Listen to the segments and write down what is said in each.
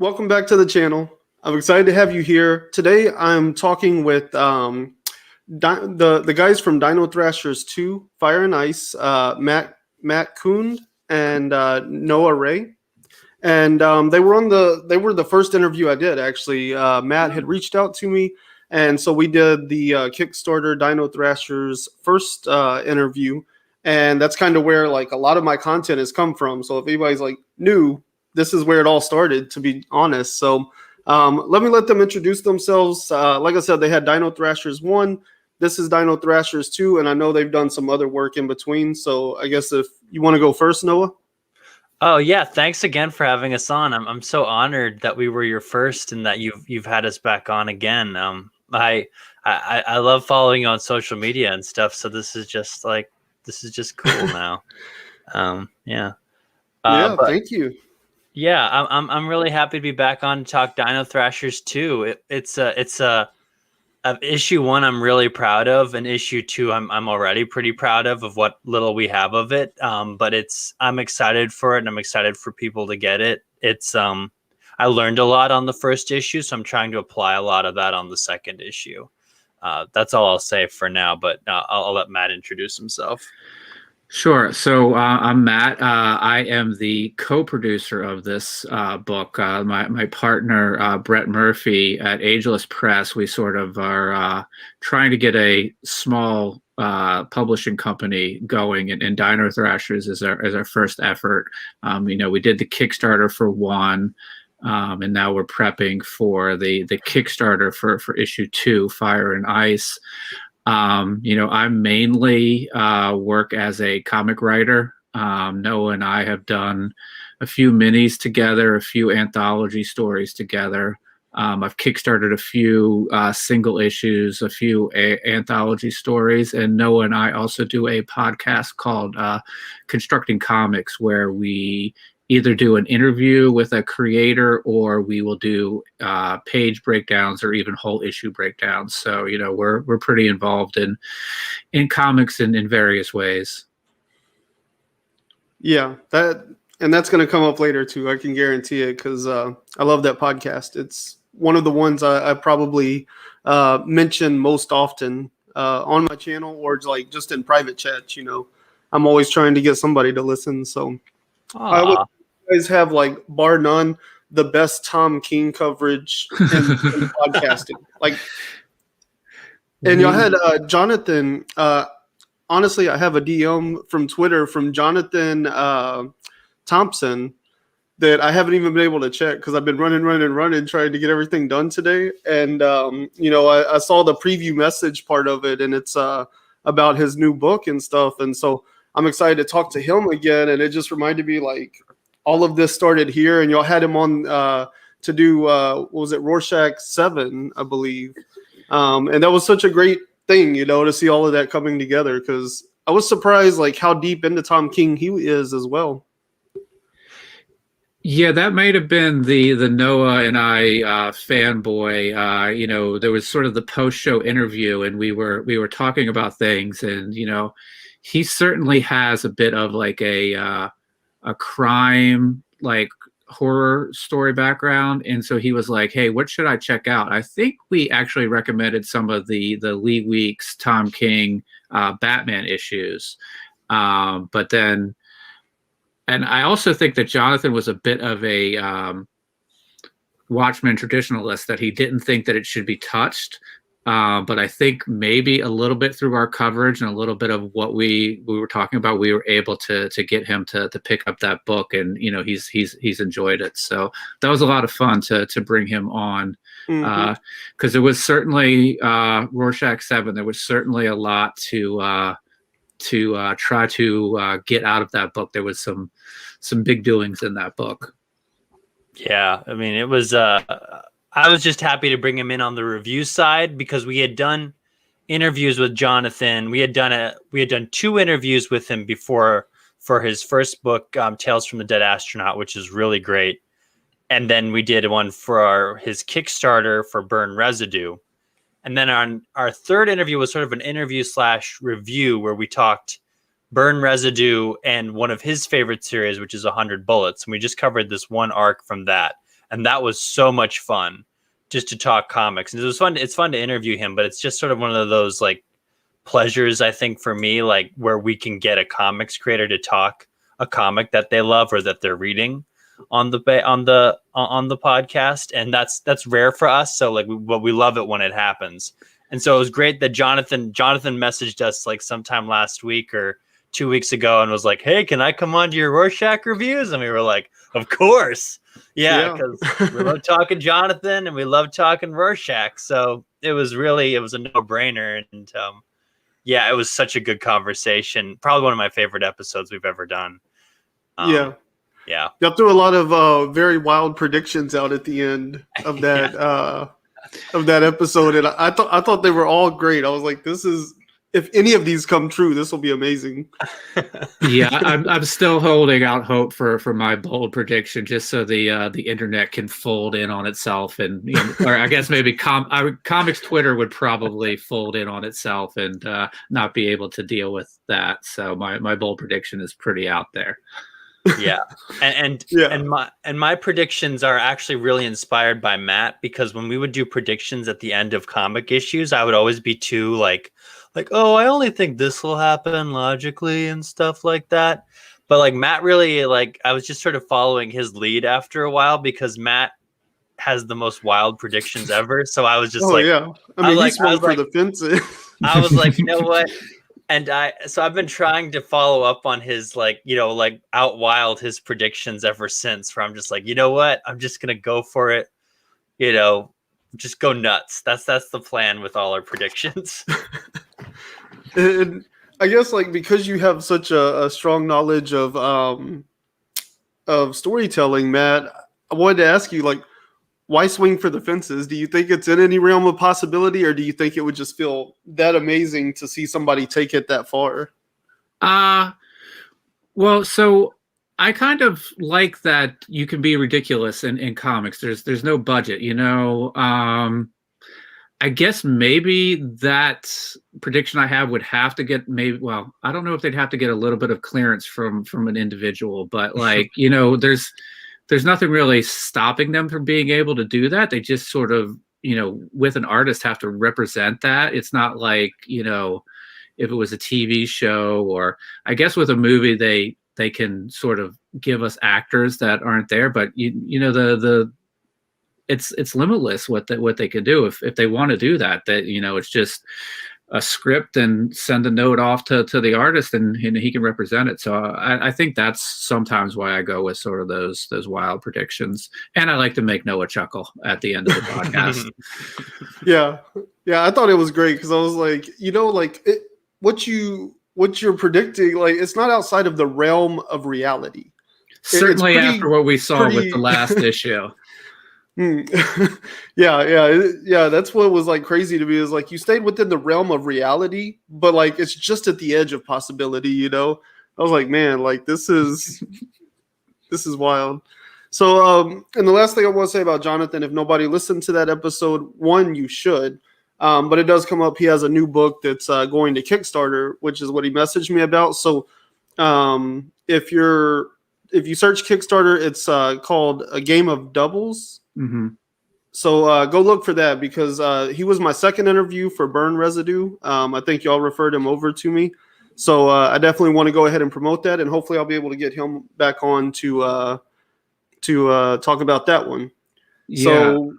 Welcome back to the channel. I'm excited to have you here. Today I'm talking with the guys from Dino Thrashers 2, Fire and Ice, Matt Kund and Noah Ray. And they were the first interview I did, actually. Matt had reached out to me, and so we did the Kickstarter Dino Thrashers first interview, and that's kind of where like a lot of my content has come from. So if anybody's like new, this is where it all started, to be honest. So let them introduce themselves. Like I said, they had Dino Thrashers 1. This is Dino Thrashers 2, and I know they've done some other work in between. So I guess if you want to go first, Noah. Oh yeah, thanks again for having us on. I'm so honored that we were your first and that you've had us back on again. I love following you on social media and stuff. So this is just cool now. Yeah. Yeah, But thank you. yeah, I'm really happy to be back on to talk Dino Thrashers 2. It's a issue 1 I'm really proud of, and issue 2 I'm already pretty proud of what little we have of it. But I'm excited for it, and I'm excited for people to get it. I learned a lot on the first issue, so I'm trying to apply a lot of that on the second issue. That's all I'll say for now, but I'll let Matt introduce himself. Sure. So I'm Matt. I am the co-producer of this book. My partner, Brett Murphy at Ageless Press, we sort of are trying to get a small publishing company going, and Dino Thrashers is our first effort. We did the Kickstarter for 1, and now we're prepping for the Kickstarter for issue 2, Fire and Ice. I mainly work as a comic writer. Noah and I have done a few minis together, a few anthology stories together. I've kickstarted a few single issues, a few anthology stories, and Noah and I also do a podcast called Constructing Comics, where we either do an interview with a creator or we will do page breakdowns or even whole issue breakdowns. So, we're pretty involved in comics in various ways. Yeah, that's going to come up later too. I can guarantee it, because I love that podcast. It's one of the ones I probably mention most often on my channel, or like just in private chats. I'm always trying to get somebody to listen. So I would guys have, like, bar none, the best Tom King coverage in podcasting. Like, and y'all had Jonathan. Honestly, I have a DM from Twitter from Jonathan Thompson that I haven't even been able to check, because I've been running, trying to get everything done today. And I saw the preview message part of it, and it's about his new book and stuff. And so I'm excited to talk to him again. And it just reminded me, like, all of this started here, and y'all had him on to do what was it, Rorschach 7, I believe. And that was such a great thing, to see all of that coming together, because I was surprised like how deep into Tom King he is as well. Yeah, that might have been the Noah and I fanboy. There was sort of the post-show interview, and we were talking about things, and he certainly has a bit of like a crime, like horror story background, and so he was like, hey, what should I check out? I think we actually recommended some of the Lee Weeks Tom King Batman issues, but then, and I also think that Jonathan was a bit of a Watchmen traditionalist, that he didn't think that it should be touched. But I think maybe a little bit through our coverage and a little bit of what we were talking about, we were able to get him to pick up that book, and he's enjoyed it. So that was a lot of fun to bring him on, because there was certainly Rorschach 7. There was certainly a lot to try to get out of that book. There was some big doings in that book. Yeah, I mean, it was. I was just happy to bring him in on the review side, because we had done interviews with Jonathan. We had done 2 interviews with him before for his first book, Tales from the Dead Astronaut, which is really great. And then we did one for his Kickstarter for Burn Residue. And then our third interview was sort of an interview / review, where we talked Burn Residue and one of his favorite series, which is 100 Bullets. And we just covered this one arc from that. and that was so much fun just to talk comics. And it was fun. It's fun to interview him, but it's just sort of one of those like pleasures, I think, for me, like where we can get a comics creator to talk a comic that they love or that they're reading on the podcast, and that's rare for us. So like we love it when it happens. And so it was great that Jonathan messaged us like sometime last week or 2 weeks ago and was like, "Hey, can I come on to your Rorschach reviews?" And we were like, "Of course." Yeah, because we love talking Jonathan and we love talking Rorschach. So it was a no-brainer. And yeah, it was such a good conversation. Probably one of my favorite episodes we've ever done. Yeah. Y'all threw a lot of very wild predictions out at the end of that of that episode, and I thought they were all great. I was like, this is, if any of these come true, this will be amazing. Yeah, I'm still holding out hope for my bold prediction, just so the internet can fold in on itself, and or I guess maybe comics Twitter would probably fold in on itself and not be able to deal with that. So my bold prediction is pretty out there. Yeah. And my predictions are actually really inspired by Matt, because when we would do predictions at the end of comic issues, I would always be too like, oh, I only think this will happen logically and stuff like that. But like Matt really, like, I was just sort of following his lead after a while, because Matt has the most wild predictions ever. So I was just yeah. I mean, he swung for the fences. I was like, you know what? And I've been trying to follow up on his, like, out wild his predictions ever since, where I'm just like, you know what? I'm just going to go for it. Just go nuts. That's the plan with all our predictions. And I guess, like, because you have such a strong knowledge of storytelling, Matt, I wanted to ask you, like, why swing for the fences? Do you think it's in any realm of possibility, or do you think it would just feel that amazing to see somebody take it that far? Well, so I kind of like that you can be ridiculous in comics. There's no budget, I guess maybe that prediction I have would have to get I don't know if they'd have to get a little bit of clearance from an individual, but like, there's nothing really stopping them from being able to do that. They just sort of, with an artist, have to represent that. It's not like, if it was a TV show, or I guess with a movie, they can sort of give us actors that aren't there, but it's limitless what they can do if they want to do that. It's just a script and send a note off to the artist, and he can represent it. So I think that's sometimes why I go with sort of those wild predictions. And I like to make Noah chuckle at the end of the podcast. Yeah. I thought it was great, because I was like, what you're predicting, like, it's not outside of the realm of reality. Certainly after what we saw with the last issue. Yeah. That's what was like crazy to me, is like you stayed within the realm of reality, but like it's just at the edge of possibility. I was like, man, like this is wild. So and the last thing I want to say about Jonathan, if nobody listened to that episode, one, you should, but it does come up. He has a new book that's going to Kickstarter, which is what he messaged me about. So if you search Kickstarter, it's called A Game of Doubles. Mm-hmm. So go look for that, because he was my second interview for Burn Residue. I think y'all referred him over to me. So I definitely want to go ahead and promote that, and hopefully I'll be able to get him back on to talk about that one. Yeah. So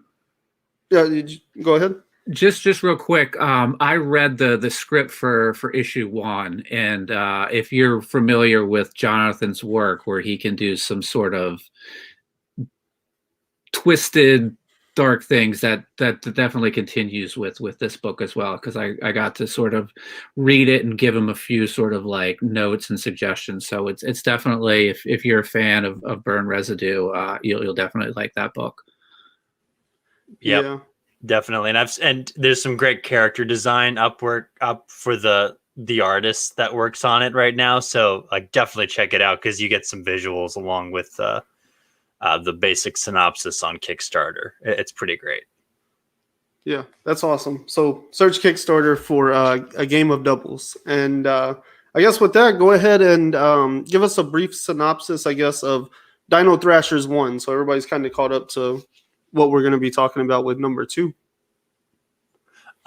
go ahead. Just real quick, I read the script for issue 1, and if you're familiar with Jonathan's work, where he can do some sort of twisted, dark things, that definitely continues with this book as well, because I got to sort of read it and give him a few sort of like notes and suggestions. So it's definitely, if you're a fan of Burn Residue, you'll definitely like that book. Yep. Yeah. Definitely. And there's some great character design up for the artist that works on it right now. So like definitely check it out, because you get some visuals along with the basic synopsis on Kickstarter. It's pretty great. Yeah, that's awesome. So search Kickstarter for A Game of Doubles. And I guess with that, go ahead and give us a brief synopsis, I guess, of Dino Thrashers won, so everybody's kind of caught up to what we're going to be talking about with number 2.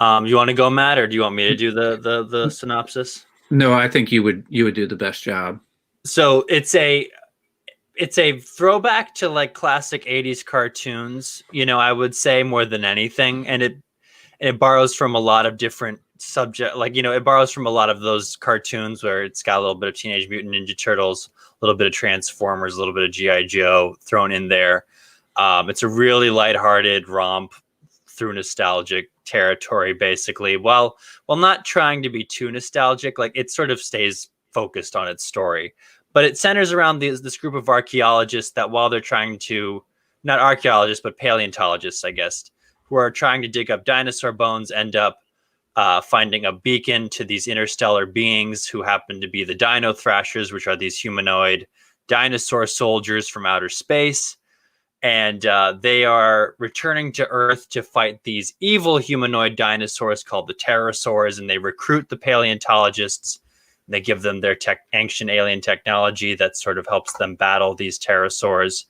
You want to go, Matt, or do you want me to do the synopsis? No, I think you would do the best job. So it's a throwback to like classic 80s cartoons, I would say, more than anything. And it borrows from a lot of different subject, like, it borrows from a lot of those cartoons where it's got a little bit of Teenage Mutant Ninja Turtles, a little bit of Transformers, a little bit of G.I. Joe thrown in there. It's a really lighthearted romp through nostalgic territory, basically, while not trying to be too nostalgic. Like, it sort of stays focused on its story, but it centers around this group of archaeologists that, while they're trying to, not archaeologists, but paleontologists, I guess, who are trying to dig up dinosaur bones, end up finding a beacon to these interstellar beings who happen to be the Dino Thrashers, which are these humanoid dinosaur soldiers from outer space. And they are returning to Earth to fight these evil humanoid dinosaurs called the pterosaurs, and they recruit the paleontologists. They give them their ancient alien technology that sort of helps them battle these pterosaurs.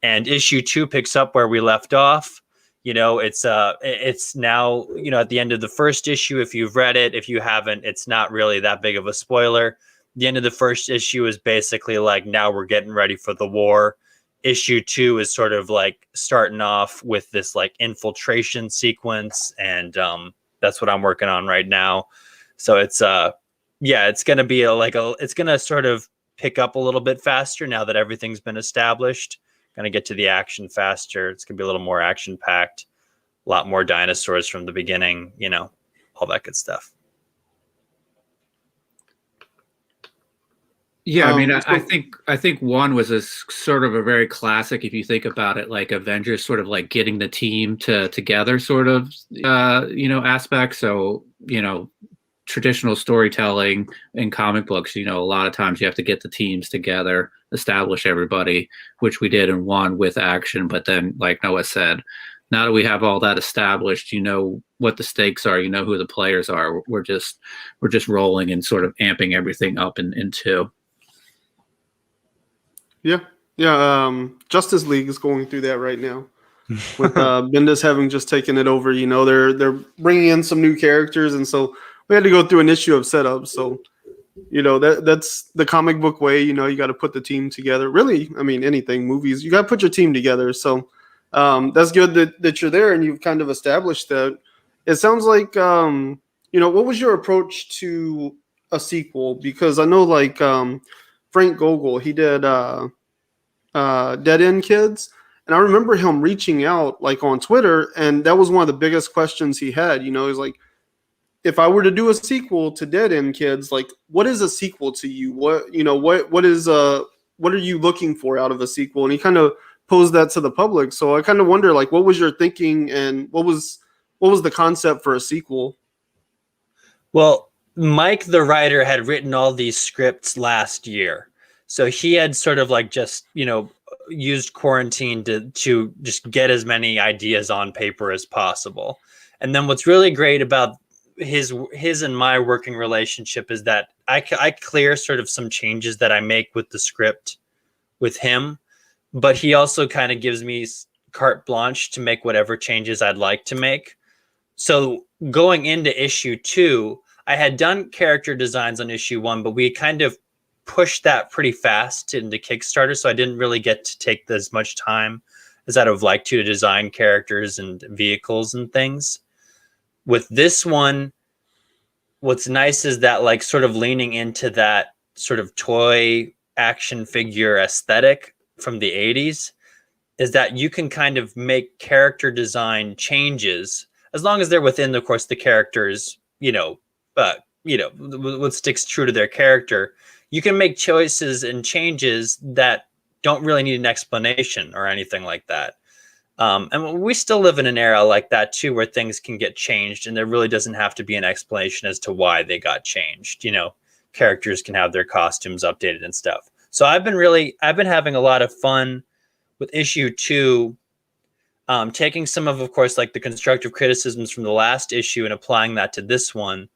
And issue 2 picks up where we left off. It's now, at the end of the first issue. If you've read it, if you haven't, it's not really that big of a spoiler. The end of the first issue is basically like, now we're getting ready for the war. Issue 2 is sort of like starting off with this like infiltration sequence, and that's what I'm working on right now. So it's it's going to be it's going to sort of pick up a little bit faster now that everything's been established. Going to get to the action faster. It's going to be a little more action packed, a lot more dinosaurs from the beginning, all that good stuff. Yeah, I mean, I think 1 was a sort of a very classic, if you think about it, like Avengers, sort of like getting the team together, sort of, aspect. So, traditional storytelling in comic books, a lot of times you have to get the teams together, establish everybody, which we did in 1 with action. But then, like Noah said, now that we have all that established, what the stakes are, who the players are. We're just rolling and sort of amping everything up in 2. Yeah. Justice League is going through that right now, with Bendis having just taken it over. They're bringing in some new characters, and so we had to go through an issue of setup. So, that's the comic book way. You got to put the team together. Really, I mean, anything, movies, you got to put your team together. So that's good that you're there and you've kind of established that. It sounds like, what was your approach to a sequel? Because I know, like, Frank Gogol, he did Dead End Kids. And I remember him reaching out, like, on Twitter, and that was one of the biggest questions he had. He's like, if I were to do a sequel to Dead End Kids, like, what is a sequel to you? What are you looking for out of a sequel? And he kind of posed that to the public. So I kind of wonder, like, what was your thinking, and what was the concept for a sequel? Well, Mike, the writer, had written all these scripts last year. So he had sort of like just, used quarantine to just get as many ideas on paper as possible. And then what's really great about his and my working relationship is that I clear sort of some changes that I make with the script with him, but he also kind of gives me carte blanche to make whatever changes I'd like to make. So going into issue 2, I had done character designs on issue 1, but we kind of pushed that pretty fast into Kickstarter, so I didn't really get to take as much time as I'd have liked to design characters and vehicles and things. With this one, what's nice is that, like, sort of leaning into that sort of toy action figure aesthetic from the 80s, is that you can kind of make character design changes as long as they're within, of course, the characters, what sticks true to their character. You can make choices and changes that don't really need an explanation or anything like that. And we still live in an era like that too, where things can get changed and there really doesn't have to be an explanation as to why they got changed. Characters can have their costumes updated and stuff. So I've been having a lot of fun with issue 2, taking some of course, like the constructive criticisms from the last issue and applying that to this one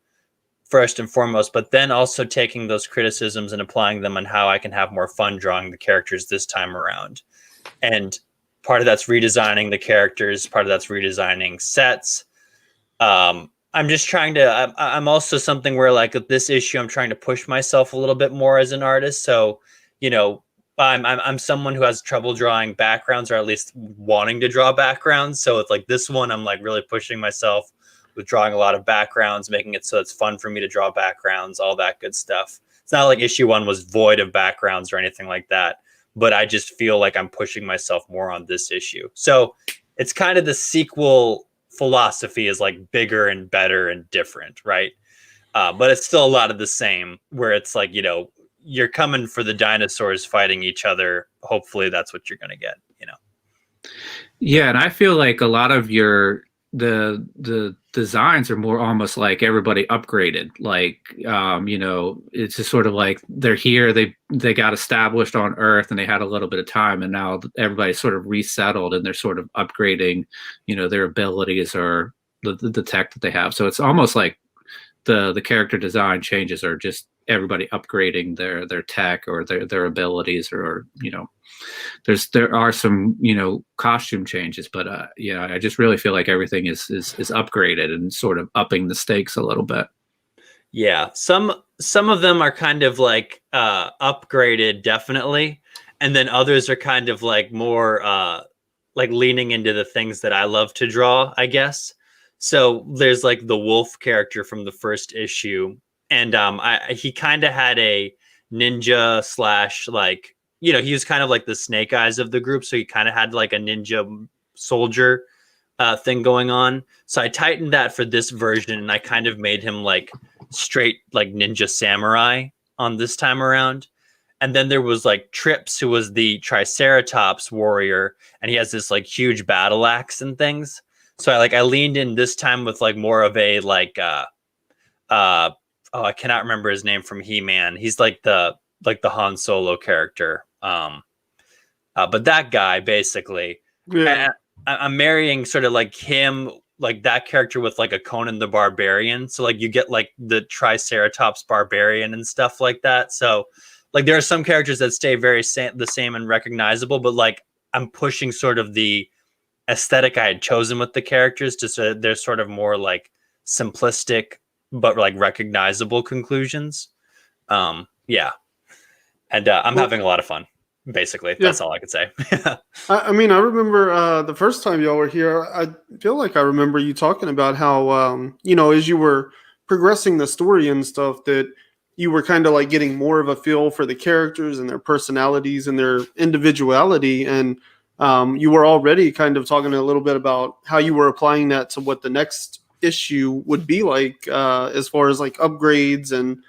first and foremost, but then also taking those criticisms and applying them on how I can have more fun drawing the characters this time around. And part of that's redesigning the characters, part of that's redesigning sets. I'm just trying to, I'm also something where like with this issue, I'm trying to push myself a little bit more as an artist. So, you know, I'm someone who has trouble drawing backgrounds, or at least wanting to draw backgrounds. So it's like this one, I'm like really pushing myself with drawing a lot of backgrounds, making it so it's fun for me to draw backgrounds, all that good stuff. It's not like issue 1 was void of backgrounds or anything like that, but I just feel like I'm pushing myself more on this issue. So it's kind of the sequel philosophy is like bigger and better and different, right? But it's still a lot of the same, where it's like, you know, you're coming for the dinosaurs fighting each other. Hopefully that's what you're going to get, you know? Yeah. And I feel like a lot of the designs are more almost like everybody upgraded. Like, you know, it's just sort of like they're here, they got established on Earth and they had a little bit of time, and now everybody's sort of resettled and they're sort of upgrading, you know, their abilities or the tech that they have. So it's almost like the character design changes are just everybody upgrading their tech or their abilities, or, you know, there are some, you know, costume changes, but yeah, I just really feel like everything is upgraded and sort of upping the stakes a little bit. Yeah, some of them are kind of like upgraded, definitely, and then others are kind of like more like leaning into the things that I love to draw, I guess. So there's like the wolf character from the first issue, and he kind of had a ninja slash, like, you know, he was kind of like the Snake Eyes of the group, so he kind of had like a ninja soldier thing going on. So I tightened that for this version, and I kind of made him like straight like ninja samurai on this time around. And then there was like Trips, who was the Triceratops Warrior, and he has this like huge battle axe and things. So I leaned in this time with like more of a like oh, I cannot remember his name from He-Man. He's like the Han Solo character. But that guy basically, Yeah. I'm marrying sort of like him, like that character with like a Conan the Barbarian. So like you get like the Triceratops Barbarian and stuff like that. So like there are some characters that stay very the same and recognizable, but like I'm pushing sort of the aesthetic I had chosen with the characters to so they're sort of more like simplistic but like recognizable conclusions. Yeah. And I'm having a lot of fun. Basically, that's all I could say. I mean, I remember the first time y'all were here, I feel like I remember you talking about how, you know, as you were progressing the story and stuff, that you were kind of like getting more of a feel for the characters and their personalities and their individuality. And you were already kind of talking a little bit about how you were applying that to what the next issue would be like, as far as like upgrades and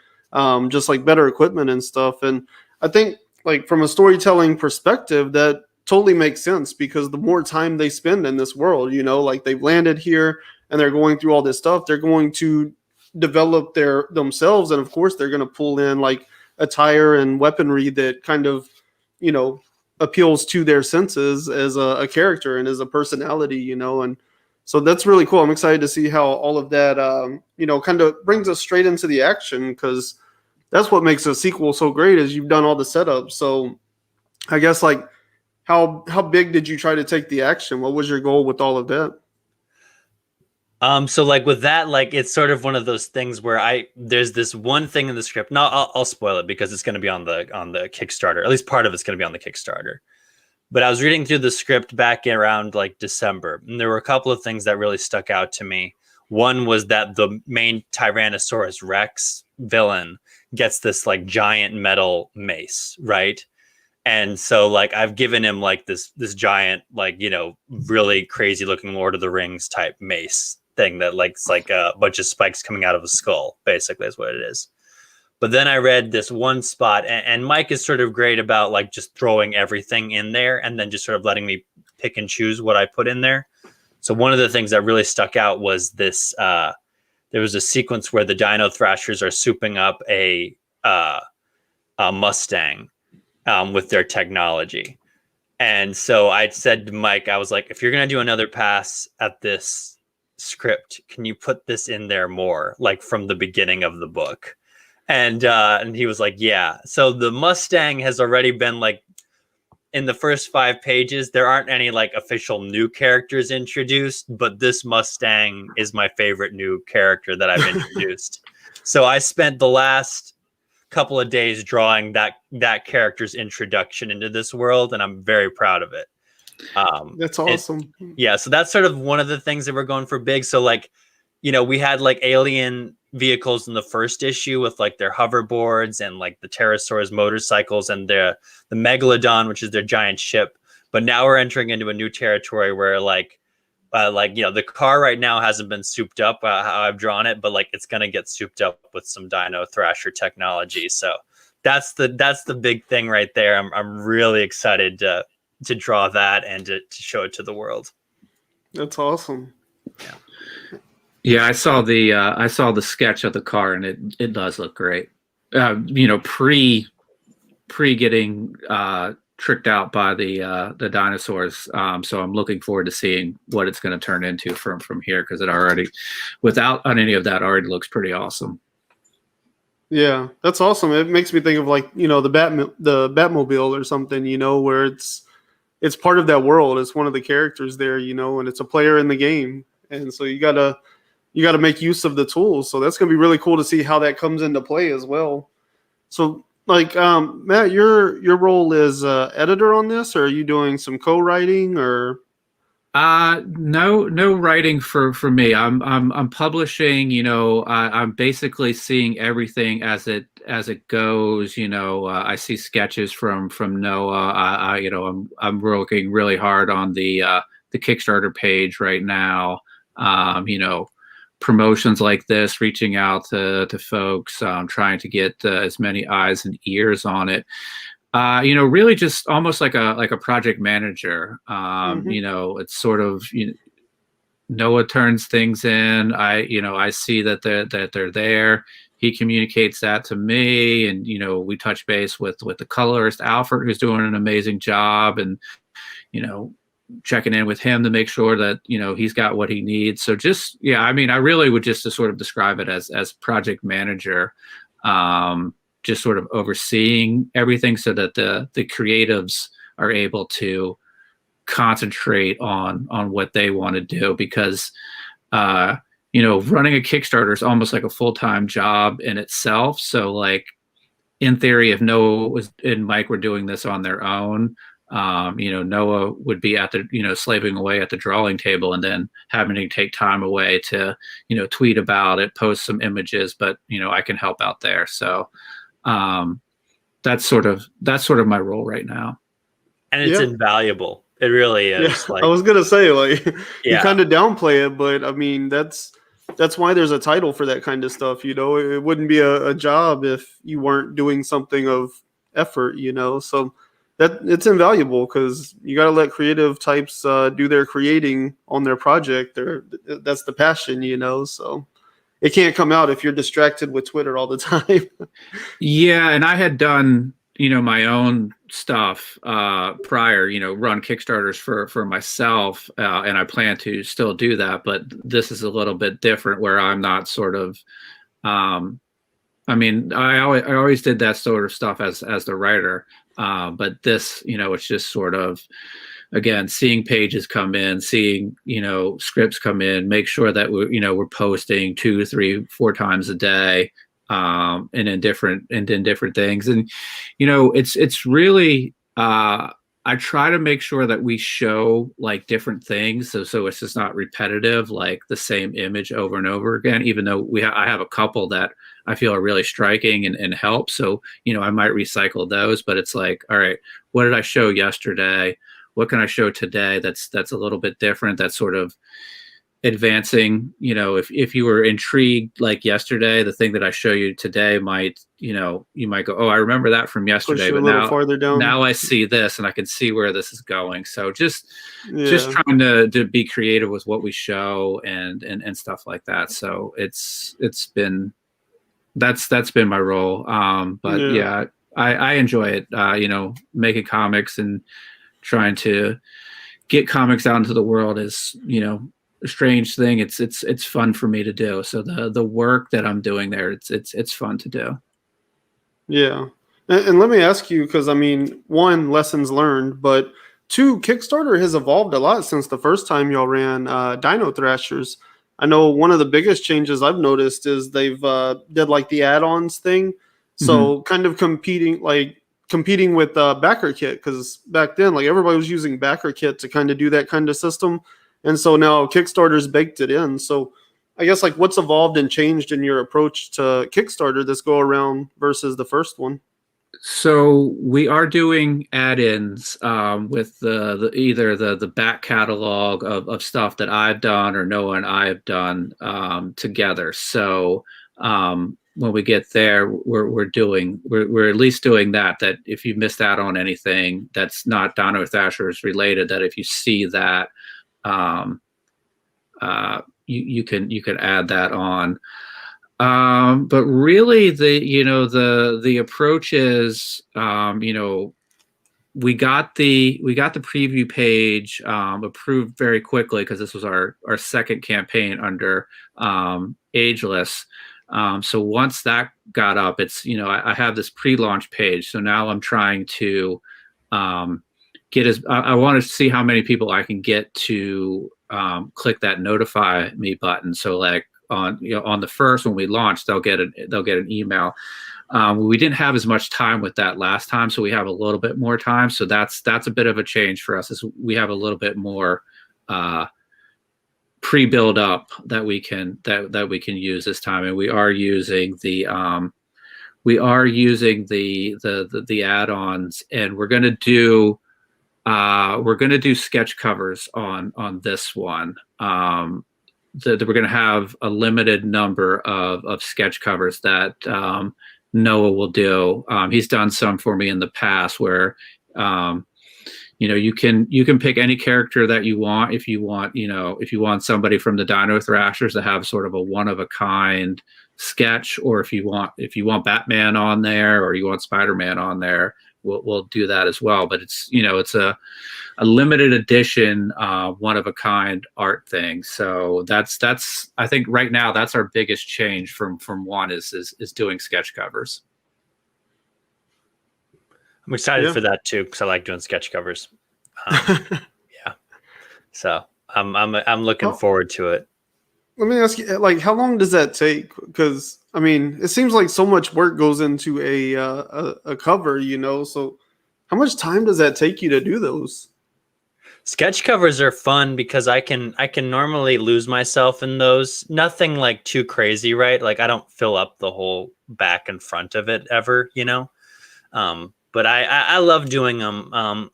just like better equipment and stuff. And I think, like, from a storytelling perspective, that totally makes sense, because the more time they spend in this world, you know, like they've landed here and they're going through all this stuff, they're going to develop themselves. And of course they're going to pull in like attire and weaponry that kind of, you know, appeals to their senses as a character and as a personality, you know. And so that's really cool. I'm excited to see how all of that, you know, kind of brings us straight into the action, because that's what makes a sequel so great, is you've done all the setup. So I guess, like, how big did you try to take the action? What was your goal with all of that? So like with that, like it's sort of one of those things where there's this one thing in the script. No, I'll spoil it because it's going to be on the Kickstarter. At least part of it's going to be on the Kickstarter. But I was reading through the script back around like December, and there were a couple of things that really stuck out to me. One was that the main Tyrannosaurus Rex villain gets this like giant metal mace, right? And so like I've given him like this giant, like, you know, really crazy looking Lord of the Rings type mace thing that like it's like a bunch of spikes coming out of a skull, basically is what it is. But then I read this one spot, and Mike is sort of great about like just throwing everything in there and then just sort of letting me pick and choose what I put in there. So one of the things that really stuck out was this, there was a sequence where the Dino Thrashers are souping up a Mustang with their technology. And so I said to Mike, I was like, if you're going to do another pass at this script, can you put this in there more, like from the beginning of the book? And he was like, yeah. So the Mustang has already been like, in the first 5 pages, there aren't any like official new characters introduced, but this Mustang is my favorite new character that I've introduced. So I spent the last couple of days drawing that character's introduction into this world, and I'm very proud of it. That's awesome. Yeah, so that's sort of one of the things that we're going for big. So like, you know, we had like alien vehicles in the first issue with like their hoverboards and like the pterosaurs motorcycles and the megalodon, which is their giant ship. But now we're entering into a new territory where like you know, the car right now hasn't been souped up how I've drawn it, but like it's gonna get souped up with some Dino Thrasher technology. So that's the big thing right there. I'm really excited to draw that and to show it to the world. That's awesome. Yeah. Yeah, I saw the sketch of the car, and it does look great. You know, pre getting tricked out by the dinosaurs. So I'm looking forward to seeing what it's going to turn into from here, because it already, without on any of that, already looks pretty awesome. Yeah, that's awesome. It makes me think of like, you know, the Batmobile or something, you know, where it's part of that world. It's one of the characters there, you know, and it's a player in the game, and so you gotta make use of the tools. So that's gonna be really cool to see how that comes into play as well. So like, Matt, your role is editor on this, or are you doing some co-writing or? No writing for me. I'm publishing. You know, I'm basically seeing everything as it goes. You know, I see sketches from Noah. You know, I'm working really hard on the Kickstarter page right now. You know, promotions like this, reaching out to folks, trying to get as many eyes and ears on it. You know, really just almost like a project manager. You know, it's sort of, you know, Noah turns things in. I see that they're there. He communicates that to me, and you know, we touch base with the colorist Alfred, who's doing an amazing job, and you know, checking in with him to make sure that, you know, he's got what he needs. So just, yeah, I mean, I really would just to sort of describe it as project manager, just sort of overseeing everything so that the creatives are able to concentrate on what they want to do, because you know, running a Kickstarter is almost like a full-time job in itself. So like, in theory, if Noah and Mike were doing this on their own, you know, Noah would be at the, you know, slaving away at the drawing table and then having to take time away to, you know, tweet about it, post some images, but you know, I can help out there. So that's sort of my role right now. And it's invaluable. It really is. Yeah, like, I was gonna say, like, yeah. You kind of downplay it, but I mean, that's why there's a title for that kind of stuff. You know, it wouldn't be a job if you weren't doing something of effort. You know, so that it's invaluable, because you got to let creative types do their creating on their project. That's the passion, you know. So it can't come out if you're distracted with Twitter all the time. Yeah, and I had done, you know, my own stuff prior, you know, run Kickstarters for myself, and I plan to still do that, but this is a little bit different, where I'm not sort of I mean, I always did that sort of stuff as the writer, but this, you know, it's just sort of, again, seeing pages come in, seeing, you know, scripts come in, make sure that we're posting 2, 3, 4 times a day, and in different things. And you know, it's really I try to make sure that we show like different things, so it's just not repetitive, like the same image over and over again, even though I have a couple that I feel are really striking and help. So, you know, I might recycle those, but it's like, all right, what did I show yesterday? What can I show today that's a little bit different, that's sort of advancing? You know, if you were intrigued like yesterday, the thing that I show you today might, you know, you might go, oh, I remember that from yesterday, but now I see this and I can see where this is going. So just trying to be creative with what we show and stuff like that. So that's been my role. But yeah, I enjoy it, you know, making comics and trying to get comics out into the world as, you know, strange thing. It's fun for me to do. So the work that I'm doing there, it's fun to do. Yeah. And let me ask you, because I mean, one, lessons learned, but two, Kickstarter has evolved a lot since the first time y'all ran Dino Thrashers. I know one of the biggest changes I've noticed is they've did like the add-ons thing. So kind of competing with Backer Kit, because back then like everybody was using Backer Kit to kind of do that kind of system. And so now Kickstarter's baked it in. So I guess like what's evolved and changed in your approach to Kickstarter this go around versus the first one? So we are doing add-ins with either the back catalog of stuff that I've done or Noah and I have done together. So when we get there, we're at least doing that. That if you missed out on anything that's not Dino Thrashers related, that if you see that, you can add that on. But really the approach is, we got the preview page approved very quickly because this was our second campaign under Ageless. So once that got up, it's, I have this pre-launch page. So now I'm trying to I want to see how many people I can get to click that notify me button. So like on the first, when we launched, they'll get an email. We didn't have as much time with that last time, so we have a little bit more time. So that's a bit of a change for us, is we have a little bit more pre-build up that we can use this time, and we are using the add-ons, and we're going to do sketch covers on this one. That we're going to have a limited number of sketch covers that Noah will do. He's done some for me in the past where you can pick any character that you want. If you want somebody from the Dino Thrashers to have sort of a one of a kind sketch, or if you want Batman on there, or you want Spider-Man on there, we'll do that as well. But it's a limited edition one of a kind art thing. So that's I think right now that's our biggest change from one is doing sketch covers. I'm excited for that too, because I like doing sketch covers. Yeah, so I'm looking forward to it. Let me ask you, like, how long does that take? Because I mean, it seems like so much work goes into a cover, So how much time does that take you to do those? Sketch covers are fun because I can normally lose myself in those. Nothing like too crazy, right? Like I don't fill up the whole back and front of it ever, But I love doing them.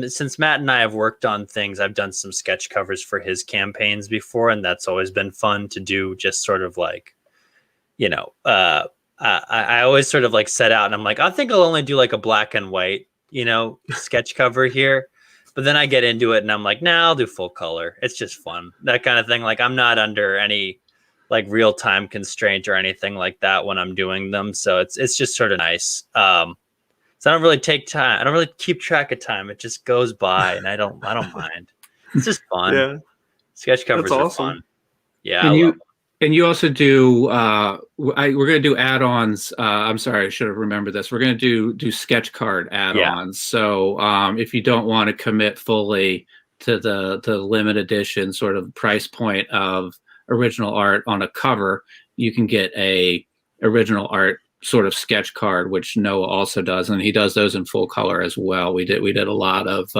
Since Matt and I have worked on things, I've done some sketch covers for his campaigns before, and that's always been fun to do. Just sort of like, I always sort of like set out and I'm like, I think I'll only do like a black and white, sketch cover here. But then I get into it and I'm like, nah, I'll do full color. It's just fun. That kind of thing. Like I'm not under any like real time constraint or anything like that when I'm doing them. So it's just sort of nice. So I don't really take time. I don't really keep track of time. It just goes by and I don't mind. It's just fun. Yeah. Sketch covers are awesome. fun. Yeah. And you also do, we're going to do add-ons. I'm sorry, I should have remembered this. We're going to do sketch card add-ons. Yeah. So if you don't want to commit fully to the limited edition sort of price point of original art on a cover, you can get a original art sort of sketch card, which Noah also does, and he does those in full color as well. We did a lot of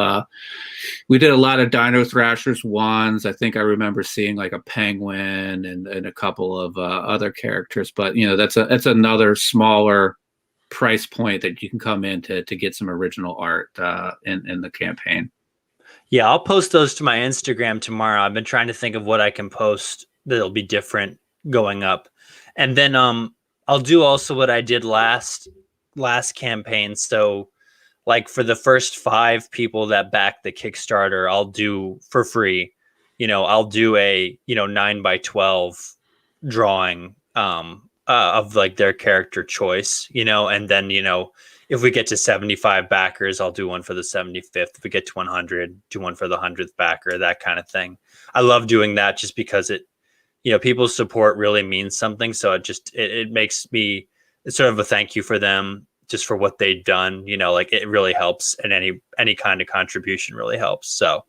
Dino Thrashers ones. I think I remember seeing like a penguin and a couple of other characters, but that's another smaller price point that you can come in to get some original art in the campaign. Yeah, I'll post those to my Instagram tomorrow. I've been trying to think of what I can post that'll be different going up, and then I'll do also what I did last campaign. So like for the first 5 people that back the Kickstarter, I'll do for free, I'll do a, 9x12 drawing of like their character choice, and then, if we get to 75 backers, I'll do one for the 75th. If we get to 100, do one for the 100th backer, that kind of thing. I love doing that just because it, you know, people's support really means something. So it makes me, it's sort of a thank you for them just for what they've done. You know, like it really helps, and any kind of contribution really helps. So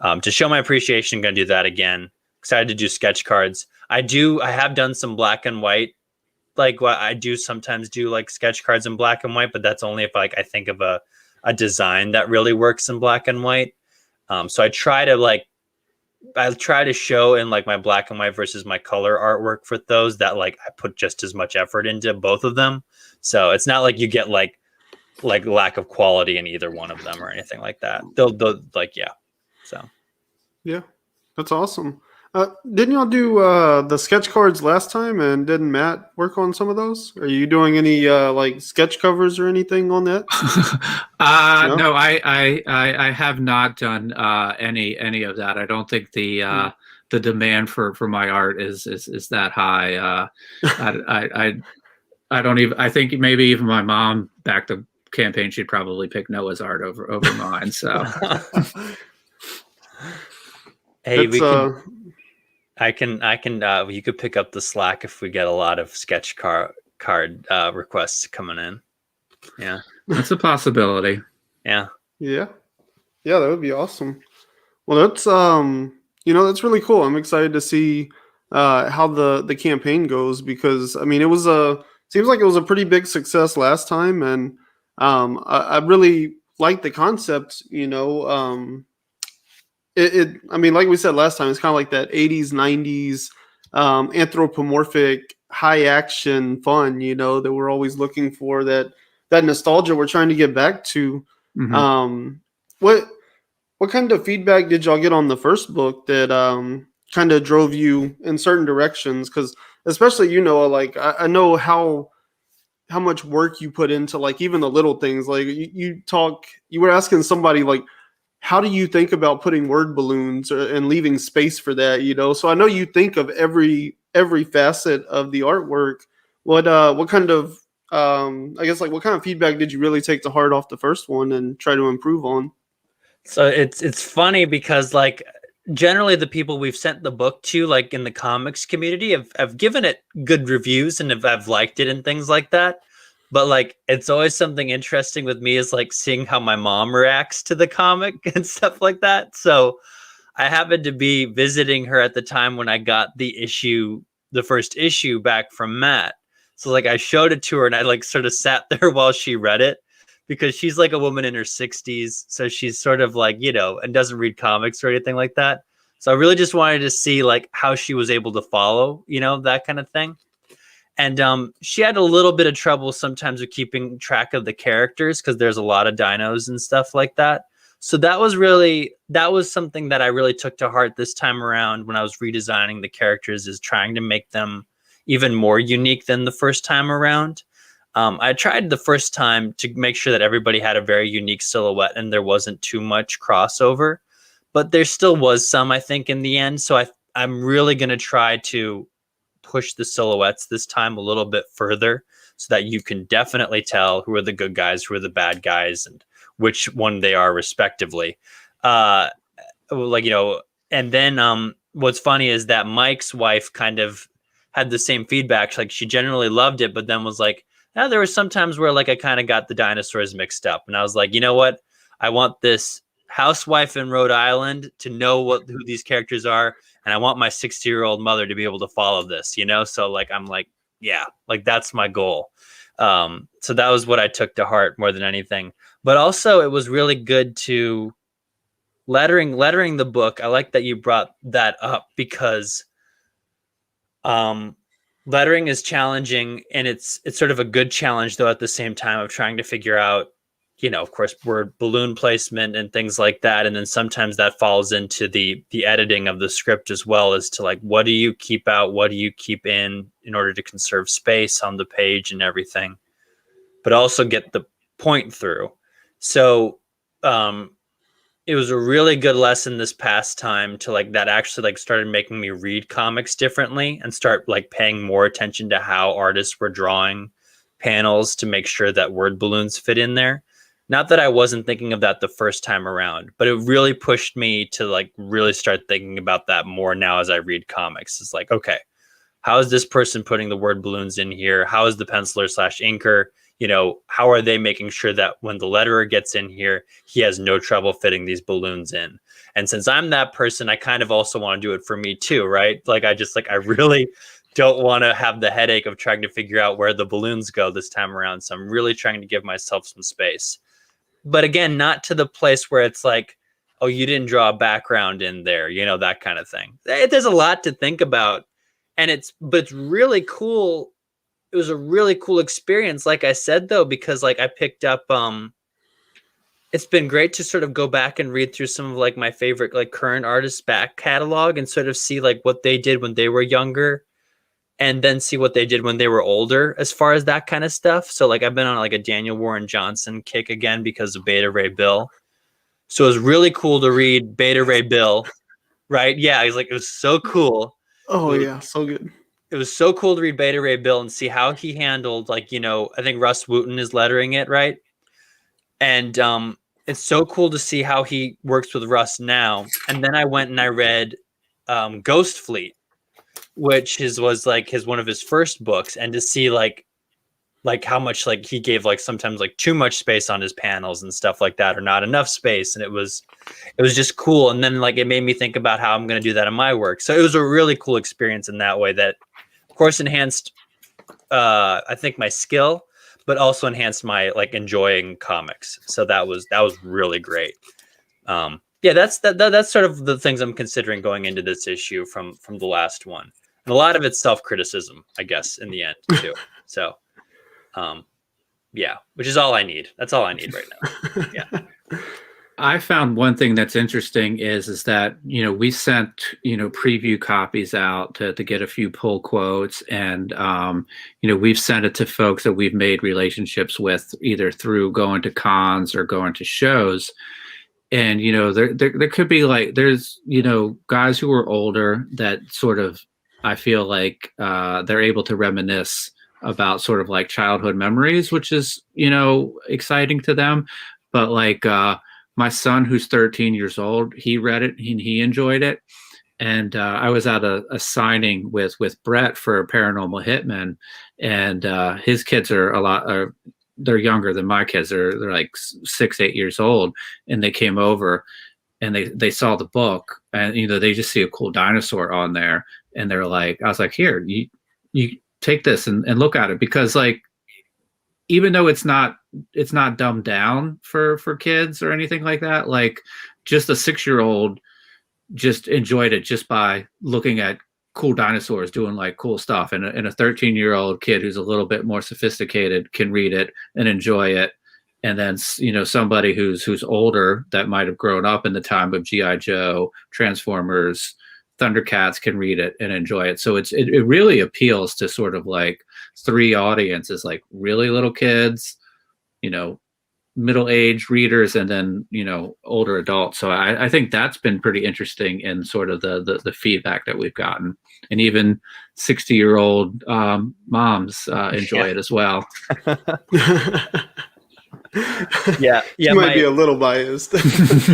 to show my appreciation, I'm going to do that again. Excited to do sketch cards. I have done some black and white. Like what I do sometimes do like sketch cards in black and white, but that's only if like I think of a design that really works in black and white. So I try to show in like my black and white versus my color artwork for those that like I put just as much effort into both of them. So it's not like you get like lack of quality in either one of them or anything like that. They'll like, yeah. So yeah, that's awesome. Didn't y'all do the sketch cards last time, and didn't Matt work on some of those? Are you doing any like sketch covers or anything on that? No, I have not done any of that. I don't think the demand for my art is that high. I don't even. I think maybe even my mom back the campaign, she'd probably pick Noah's art over mine. So, hey, I can. You could pick up the slack if we get a lot of sketch card requests coming in. Yeah, that's a possibility. Yeah. That would be awesome. Well, that's that's really cool. I'm excited to see how the campaign goes, because I mean seems like it was a pretty big success last time, and I really like the concept. I mean, like we said last time, it's kind of like that 80s, 90s anthropomorphic, high action fun, that we're always looking for, that nostalgia we're trying to get back to. Mm-hmm. What kind of feedback did y'all get on the first book that kind of drove you in certain directions? Because especially, like I know how much work you put into like even the little things. Like you were asking somebody like, how do you think about putting word balloons and leaving space for that? So I know you think of every facet of the artwork. What kind of what kind of feedback did you really take to heart off the first one and try to improve on? So it's funny because like generally the people we've sent the book to, like in the comics community, have given it good reviews and have liked it and things like that. But like, it's always something interesting with me is like seeing how my mom reacts to the comic and stuff like that. So I happened to be visiting her at the time when I got the first issue back from Matt. So like I showed it to her and I like sort of sat there while she read it, because she's like a woman in her 60s. So she's sort of like, and doesn't read comics or anything like that. So I really just wanted to see like how she was able to follow, that kind of thing. And she had a little bit of trouble sometimes with keeping track of the characters because there's a lot of dinos and stuff like that. So that was something that I really took to heart this time around when I was redesigning the characters, is trying to make them even more unique than the first time around. I tried the first time to make sure that everybody had a very unique silhouette and there wasn't too much crossover, but there still was some, I think, in the end. So I'm really going to try to push the silhouettes this time a little bit further so that you can definitely tell who are the good guys, who are the bad guys, and which one they are respectively. And then what's funny is that Mike's wife kind of had the same feedback. Like she generally loved it, but then was like, there were some times where like I kind of got the dinosaurs mixed up. And I was like, you know what? I want this housewife in Rhode Island to know who these characters are. And I want my 60-year-old mother to be able to follow this, So like, I'm like, yeah, like that's my goal. So that was what I took to heart more than anything. But also it was really good to lettering the book. I like that you brought that up, because lettering is challenging, and it's sort of a good challenge though at the same time of trying to figure out, of course, word balloon placement and things like that. And then sometimes that falls into the editing of the script as well, as to like, what do you keep out? What do you keep in order to conserve space on the page and everything, but also get the point through. So it was a really good lesson this past time to like that actually like started making me read comics differently and start like paying more attention to how artists were drawing panels to make sure that word balloons fit in there. Not that I wasn't thinking of that the first time around, but it really pushed me to like really start thinking about that more now as I read comics. It's like, okay, how is this person putting the word balloons in here? How is the penciler / inker? You know, how are they making sure that when the letterer gets in here, he has no trouble fitting these balloons in? And since I'm that person, I kind of also want to do it for me too, right? Like I really don't want to have the headache of trying to figure out where the balloons go this time around. So I'm really trying to give myself some space. But again, not to the place where it's like, oh, you didn't draw a background in there, you know, that kind of thing. There's a lot to think about. And it's really cool. It was a really cool experience, like I said, though, because like I picked up, it's been great to sort of go back and read through some of like my favorite like current artists' back catalog and sort of see like what they did when they were younger and then see what they did when they were older as far as that kind of stuff. So like I've been on like a Daniel Warren Johnson kick again because of Beta Ray Bill. So it was really cool to read Beta Ray Bill, right? Yeah, it was so cool. Oh yeah, so good. It was so cool to read Beta Ray Bill and see how he handled, like, you know, I think Russ Wooten is lettering it, right? And it's so cool to see how he works with Russ now. And then I went and I read Ghost Fleet, which was like one of his first books, and to see like how much like he gave like sometimes like too much space on his panels and stuff like that, or not enough space, and it was just cool. And then like it made me think about how I'm going to do that in my work. So it was a really cool experience in that way that, of course, enhanced I think my skill, but also enhanced my like enjoying comics. So that was really great. Yeah, that's sort of the things I'm considering going into this issue from the last one. And a lot of it's self-criticism, I guess, in the end too. So, yeah, which is all I need. That's all I need right now. Yeah. I found one thing that's interesting is that, you know, we sent, you know, preview copies out to get a few pull quotes, and, you know, we've sent it to folks that we've made relationships with either through going to cons or going to shows. And, you know, there could be like, there's, you know, guys who are older that sort of, I feel like they're able to reminisce about sort of like childhood memories, which is, you know, exciting to them. But like my son, who's 13 years old, he read it and he enjoyed it. And I was at a signing with Brett for Paranormal Hitman, and his kids are they're younger than my kids. They're like 6, 8 years old, and they came over and they saw the book, and, you know, they just see a cool dinosaur on there, and they're like, I was like, here, you take this and look at it, because like, even though it's not dumbed down for kids or anything like that, like just a 6-year-old just enjoyed it just by looking at cool dinosaurs doing like cool stuff, and a 13-year-old kid who's a little bit more sophisticated can read it and enjoy it. And then, you know, somebody who's older that might have grown up in the time of G.I. Joe, Transformers, Thundercats can read it and enjoy it. So it really appeals to sort of like 3 audiences, like really little kids, you know, middle-aged readers, and then, you know, older adults. So I think that's been pretty interesting in sort of the feedback that we've gotten. And even 60-year-old moms enjoy it as well. Yeah, She might be a little biased.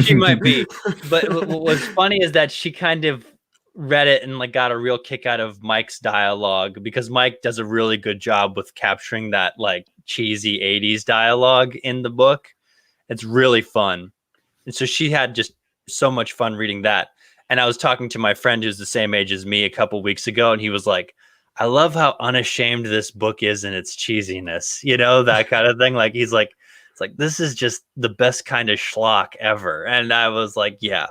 She might be. But what's funny is that she kind of read it and like got a real kick out of Mike's dialogue, because Mike does a really good job with capturing that like cheesy 80s dialogue in the book. It's really fun. And so she had just so much fun reading that. And I was talking to my friend who's the same age as me a couple weeks ago, and he was like, I love how unashamed this book is in its cheesiness, you know, that kind of thing. Like, he's like, it's like, this is just the best kind of schlock ever. And I was like, yeah.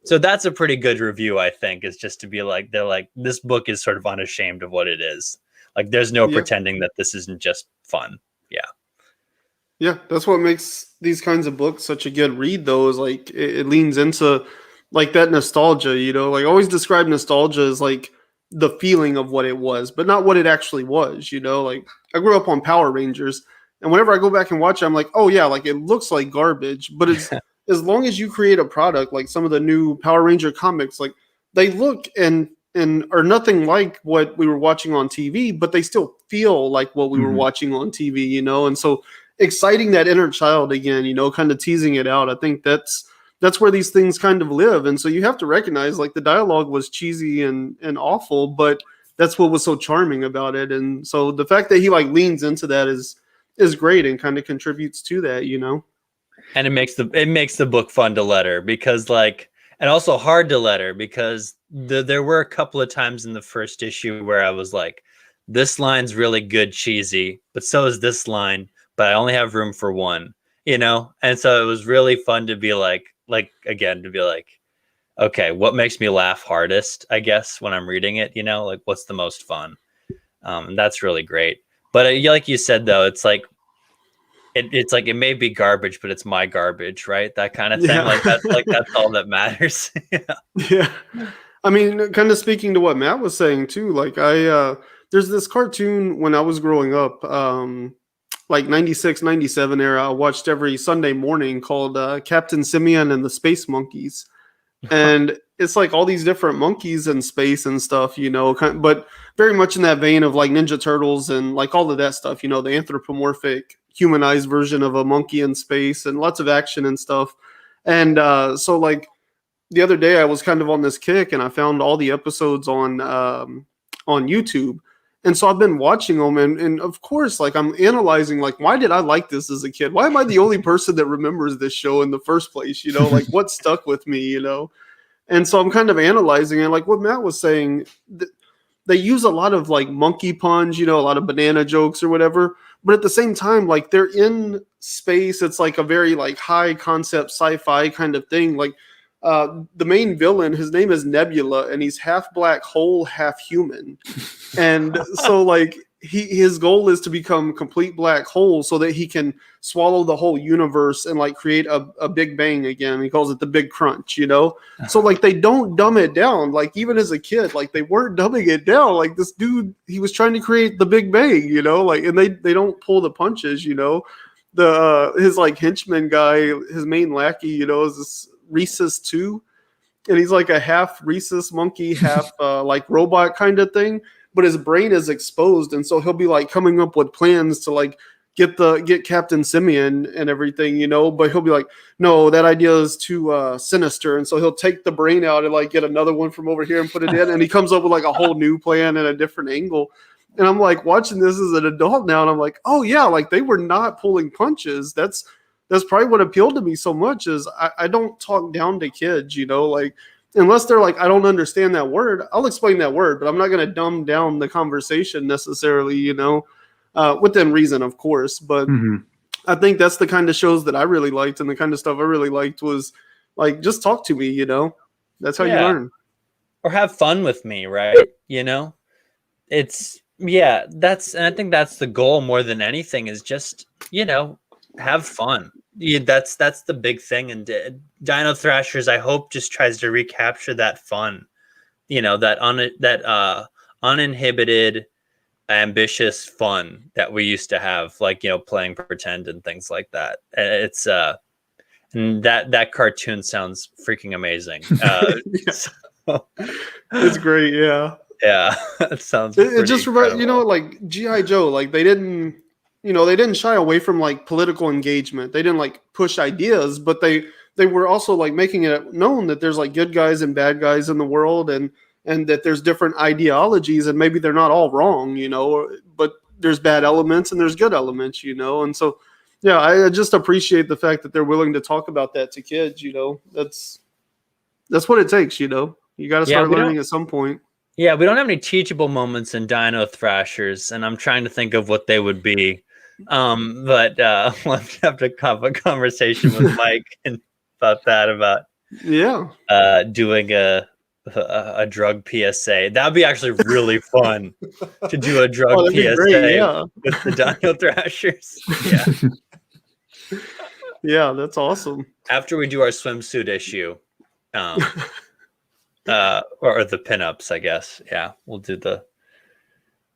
So that's a pretty good review, I think, is just to be like, they're like, this book is sort of unashamed of what it is. Like, there's no pretending that this isn't just fun. Yeah. Yeah, that's what makes these kinds of books such a good read, though, is like it leans into like that nostalgia, you know, like I always describe nostalgia as like the feeling of what it was, but not what it actually was, you know. Like, I grew up on Power Rangers, and whenever I go back and watch it, I'm like, oh yeah, like it looks like garbage, but it's as long as you create a product like some of the new Power Ranger comics, like they look and and are nothing like what we were watching on TV, but they still feel like what we were watching on TV, you know? And so exciting that inner child again, you know, kind of teasing it out. I think that's where these things kind of live. And so you have to recognize like the dialogue was cheesy and awful, but that's what was so charming about it. And so the fact that he like leans into that is great and kind of contributes to that, you know? And it makes the book fun to letter because like, and also hard to letter because there were a couple of times in the first issue where I was like, this line's really good, cheesy, but so is this line, but I only have room for one, you know? And so it was really fun to be like, again, to be like, okay, what makes me laugh hardest, I guess, when I'm reading it, you know, like what's the most fun? And that's really great. But like you said, though, it's like, it's like it may be garbage, but it's my garbage, right? That kind of thing. Yeah. That's all that matters. Yeah. I mean, kind of speaking to what Matt was saying too, like there's this cartoon when I was growing up, like 96, 97 era, I watched every Sunday morning called Captain Simeon and the Space Monkeys. And it's like all these different monkeys in space and stuff, you know, but very much in that vein of like Ninja Turtles and like all of that stuff, you know, the anthropomorphic humanized version of a monkey in space and lots of action and stuff. And so like the other day I was kind of on this kick and I found all the episodes on YouTube. And so I've been watching them and of course, like I'm analyzing, like, why did I like this as a kid? Why am I the only person that remembers this show in the first place? You know, like what stuck with me, you know? And so I'm kind of analyzing it, like what Matt was saying, they use a lot of like monkey puns, you know, a lot of banana jokes or whatever. But at the same time, like they're in space. It's like a very like high concept sci-fi kind of thing. Like the main villain, his name is Nebula, and he's half black hole, half human. And so like his goal is to become complete black hole so that he can swallow the whole universe and like create a big bang again. He calls it the big crunch, you know? So like they don't dumb it down. Like even as a kid, like they weren't dumbing it down. Like this dude, he was trying to create the big bang, you know? Like, and they don't pull the punches, you know? His like henchman guy, his main lackey, you know, is this Rhesus 2. And he's like a half Rhesus monkey, half like robot kind of thing. But his brain is exposed, and so he'll be like coming up with plans to like get Captain Simeon and everything, you know. But he'll be like, no, that idea is too sinister, and so he'll take the brain out and like get another one from over here and put it in, and he comes up with like a whole new plan and a different angle. And I'm like watching this as an adult now, and I'm like, oh yeah, like they were not pulling punches. That's probably what appealed to me so much is I don't talk down to kids, you know, like. Unless they're like, I don't understand that word, I'll explain that word, but I'm not going to dumb down the conversation necessarily, you know, within reason, of course. But I think that's the kind of shows that I really liked. And the kind of stuff I really liked was like, just talk to me, you know, that's how you learn. Or have fun with me, right? You know, and I think that's the goal more than anything is just, you know, have fun. Yeah, that's the big thing. And Dino Thrashers, I hope, just tries to recapture that fun, you know, that uninhibited, ambitious fun that we used to have, like, you know, playing pretend and things like that. It's and that cartoon sounds freaking amazing. So, it's great, yeah. Yeah, it sounds. It just reminds, you know, like G.I. Joe, like they didn't shy away from like political engagement. They didn't like push ideas, but they were also like making it known that there's like good guys and bad guys in the world, and that there's different ideologies, and maybe they're not all wrong, you know, but there's bad elements and there's good elements, you know. And so, yeah, I just appreciate the fact that they're willing to talk about that to kids, you know. That's what it takes, you know. You got to start learning at some point. Yeah, we don't have any teachable moments in Dino Thrashers, and I'm trying to think of what they would be. But we'll have to have a conversation with Mike about doing a drug PSA. That'd be actually really fun to do a drug PSA with the Dino Thrashers. Yeah. Yeah, that's awesome. After we do our swimsuit issue, or the pinups, I guess. Yeah, we'll do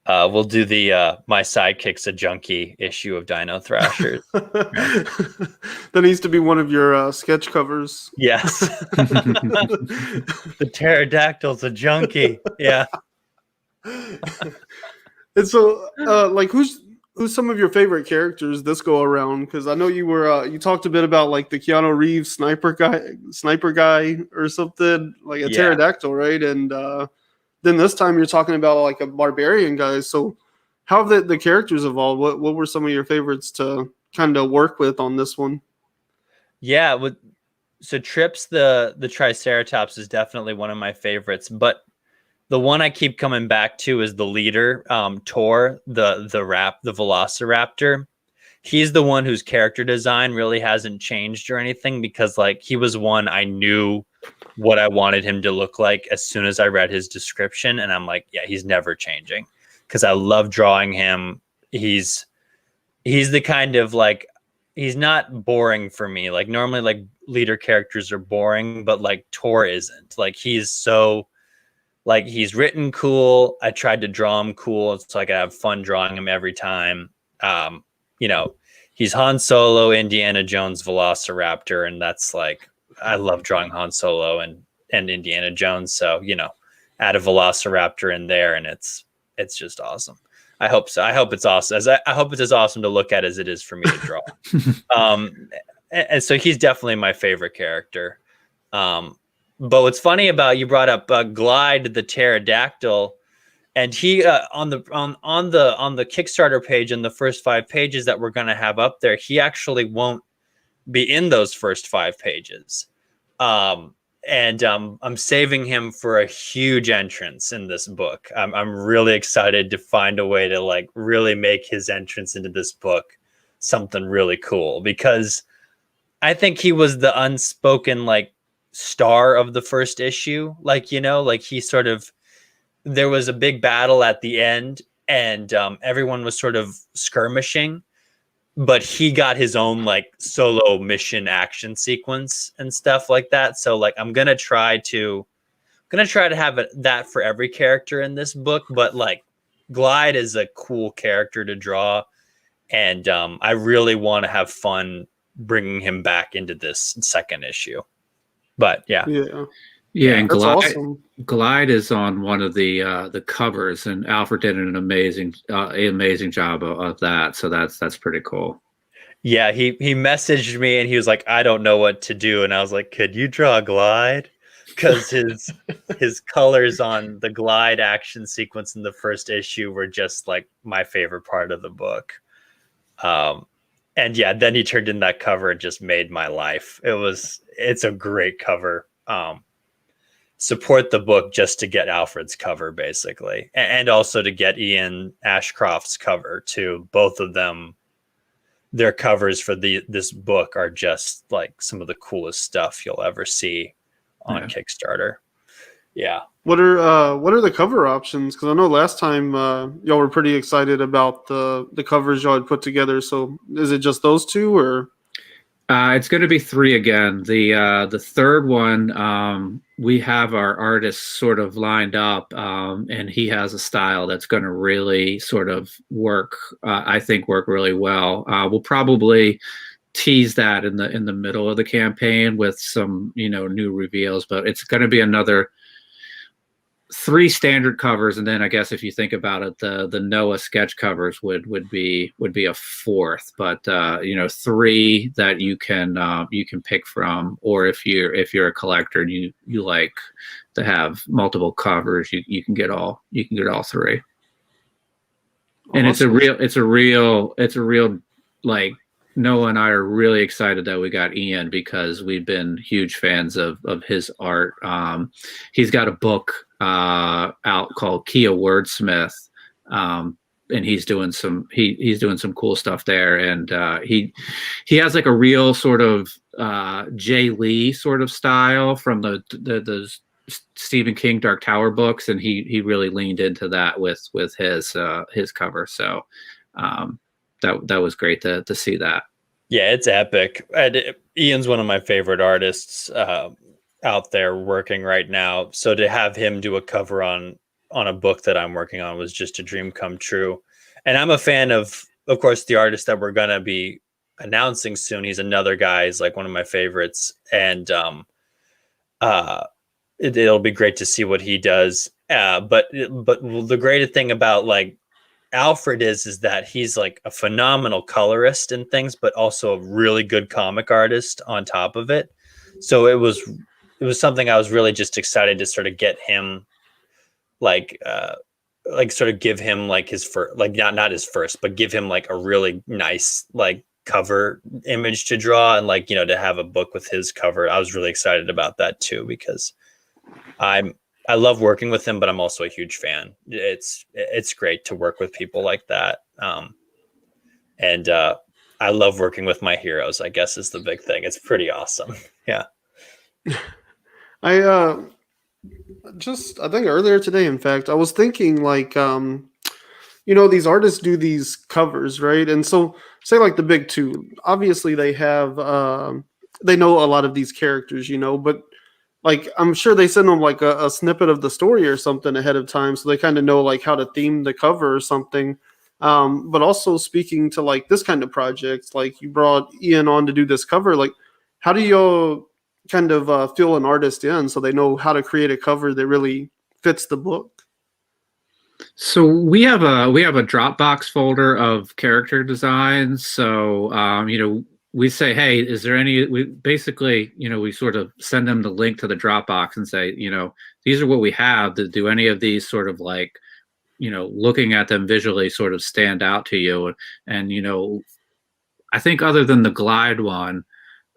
We'll do the My Sidekick's a Junkie issue of Dino Thrashers. That needs to be one of your sketch covers. Yes. The pterodactyl's a junkie. Yeah. And so, like, who's some of your favorite characters this go around? Because I know you were you talked a bit about like the Keanu Reeves sniper guy or something, like a pterodactyl, right? And then this time you're talking about like a barbarian guy. So how have the characters evolved? What were some of your favorites to kind of work with on this one? Yeah, so Trips the Triceratops is definitely one of my favorites, but the one I keep coming back to is the leader, Tor, the Velociraptor. He's the one whose character design really hasn't changed or anything, because like he was one I knew what I wanted him to look like as soon as I read his description, and I'm like, yeah, he's never changing, because I love drawing him. He's the kind of like, he's not boring for me. Like normally like leader characters are boring, but like Tor isn't. Like he's so, like he's written cool. I tried to draw him cool so I could have fun drawing him every time. You know, he's Han Solo, Indiana Jones, Velociraptor, and that's like, I love drawing Han Solo and Indiana Jones. So, you know, add a Velociraptor in there and it's just awesome. I hope so. I hope it's awesome. I hope it's as awesome to look at as it is for me to draw. And so he's definitely my favorite character. But what's funny about, you brought up Glide the pterodactyl, and he on the Kickstarter page, in the first 5 pages that we're going to have up there, he actually won't be in those first 5 pages. And I'm saving him for a huge entrance in this book. I'm really excited to find a way to like really make his entrance into this book something really cool, because I think he was the unspoken like star of the first issue. Like, you know, like he sort of, there was a big battle at the end, and everyone was sort of skirmishing, but he got his own like solo mission action sequence and stuff like that. So like I'm gonna try to have that for every character in this book. But like Glide is a cool character to draw, and I really want to have fun bringing him back into this second issue. But yeah, and that's awesome. Glide is on one of the covers, and Alfred did an amazing job of that. So that's pretty cool. Yeah, he messaged me and he was like, I don't know what to do, and I was like, could you draw Glide? Because his colors on the Glide action sequence in the first issue were just like my favorite part of the book. And yeah, then he turned in that cover and just made my life. It's a great cover. Support the book just to get Alfred's cover, basically, and also to get Ian Ashcroft's cover too. Both of them, their covers for this book are just like some of the coolest stuff you'll ever see on Kickstarter. Yeah. What are the cover options? Because I know last time y'all were pretty excited about the covers y'all had put together. So is it just those 2, or? It's going to be 3 again. The third one, we have our artist sort of lined up, and he has a style that's going to really sort of work. I think work really well. We'll probably tease that in the middle of the campaign with some new reveals, but it's going to be another 3 standard covers, and then I guess if you think about it, the Noah sketch covers would be a 4th, but 3 that you can pick from, or if you're a collector and you like to have multiple covers, you can get all 3. Awesome. And it's a real like, Noah and I are really excited that we got Ian, because we've been huge fans of his art. He's got a book out called Kia Wordsmith, and he's doing some cool stuff there. And he has like a real sort of Jay Lee sort of style from the Stephen King Dark Tower books, and he really leaned into that with his cover. So that was great to see that. Yeah, it's epic. Ian's one of my favorite artists out there working right now. So to have him do a cover on on a book that I'm working on was just a dream come true. And I'm a fan of course, the artist that we're gonna be announcing soon. He's another guy. He's like one of my favorites, and it'll be great to see what he does. But the great thing about like Alfred is that he's like a phenomenal colorist and things, but also a really good comic artist on top of it. So it was something I was really just excited to sort of get him like sort of give him like his first, like not his first, but give him like a really nice like cover image to draw, and like, you know, to have a book with his cover. I was really excited about that too, because I love working with him, but I'm also a huge fan. It's great to work with people like that. And I love working with my heroes, I guess, is the big thing. It's pretty awesome. Yeah. I think earlier today, in fact, I was thinking like, you know, these artists do these covers, right? And so say like the big two, obviously they have, they know a lot of these characters, you know, but like, I'm sure they send them like a snippet of the story or something ahead of time, so they kind of know like how to theme the cover or something. But also speaking to like this kind of project, like you brought Ian on to do this cover, like how do you kind of fill an artist in so they know how to create a cover that really fits the book? So we have a Dropbox folder of character designs. So you know, we say, hey, is there any? We basically, you know, we sort of send them the link to the Dropbox and say, you know, these are what we have. Do any of these sort of like, you know, looking at them visually sort of stand out to you? And you know, I think other than the Glide one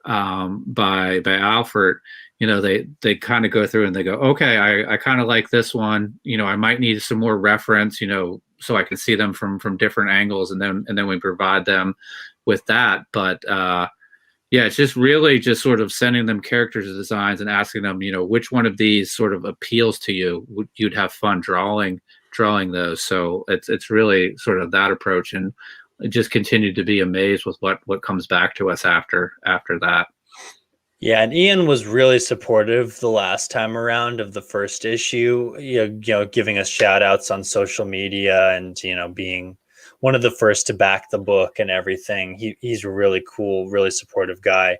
by Alfred, you know, they kind of go through and they go, okay, I kind of like this one. You know, I might need some more reference, you know, so I can see them from different angles, and then we provide them with that. But yeah, it's just really just sort of sending them characters designs and asking them, you know, which one of these sort of appeals to you. You'd have fun drawing those. So it's really sort of that approach, and just continue to be amazed with what comes back to us after that. Yeah, and Ian was really supportive the last time around of the first issue, you know, giving us shout outs on social media, and, you know, being one of the first to back the book and everything. He's a really cool, really supportive guy.